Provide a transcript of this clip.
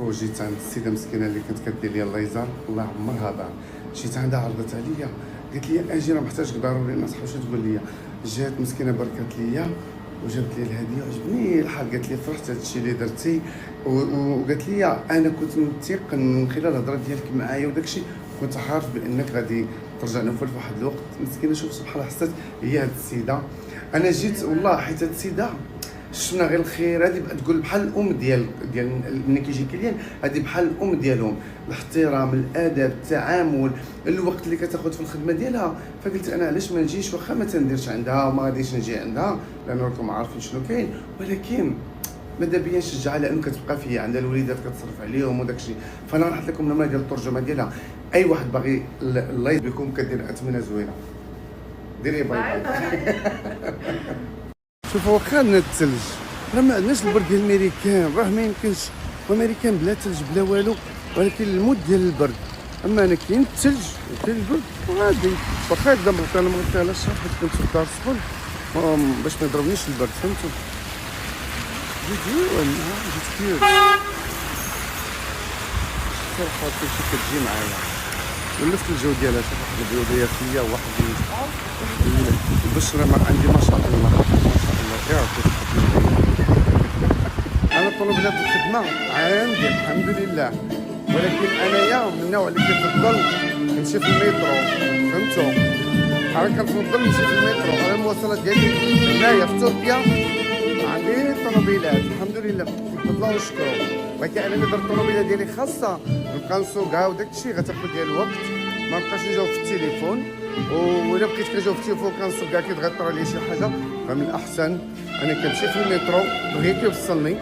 وجيت عند السيده مسكينه اللي كانت كدير لي الليزر، الله عمرها دار. جيت عندها عرضت عليا، قالت لي اجي راه محتاجك ضروري. الناس واش تقول لي؟ جات مسكينه بركات ليا وجابت لي الهديه، عجبني الحال. قالت لي فرحت هذا الشيء اللي درتي، وقالت لي انا كنت متيقن من خلال الهضره ديالك معايا وداك الشيء، كنت عارف بانك غادي ترجع نوفل في واحد الوقت. مسكينه شوف سبحان الله، حسيت هي هاد السيده. انا جيت والله حيت هاد السيده شفنا غير الخير. هذه بقى تقول بحال الام ديال ملي كيجي كليان، هذه بحال الام ديالهم. الاحترام، الادب، التعامل، الوقت اللي كتاخذ في الخدمه ديالها. فقلت انا علاش ما نجيش، واخا ما تنديرش عندها وما غاديش نجي عندها لان راكم عارفين شنو كاين، ولكن ماذا بيا نشجعها لانه كتبقى فيا عندها الوليدات كتصرف عليهم وداك الشيء. فانا نحط لكم النمره ديال الترجمه ديالها. اي واحد باغي الله بكم كدير اثمنه زوينه، ديري باي باي. شوفوا واخا عندنا الثلج، راه ما عندناش البرد ديال الميريكان، راه ما يمكنش. وامريكان بلا ثلج بلا والو، ولكن المود ديال البرد. اما انا كاين الثلج وكاين البرد وعادي. واخا هكذا مغطي، انا مغطي على الشهر حيت كنت في الدار السخون باش ما يضربنيش البرد، فهمتوا؟ جيت كيوت صراحه. كلشي كتجي معايا ولفت الجو ديالها. شوف واحد البيوضيه فيا وواحد البشره ما عندي ما شاء الله ما شاء الله. يعطيك انا طلبات الخدمه عندي الحمد لله، ولكن انايا من النوع اللي كيفضل نمشي في المترو، فهمتوا؟ انا كنفضل نمشي في المترو. انا المواصلات ديالي هنايا في تركيا عندي طوموبيلات الحمد لله كيفضلوا ونشكروا، ولكن انا اللي درت الطوموبيله ديالي خاصه نبقى نسوقها وداك الشيء غتاخذ ديال الوقت. ما نبقاش نجاوب في التليفون، ولا بقيت كنجاوب في التليفون كنسوقها كيتغطر عليا شي حاجه. فمن الاحسن انا كنمشي في المترو بغيت يوصلني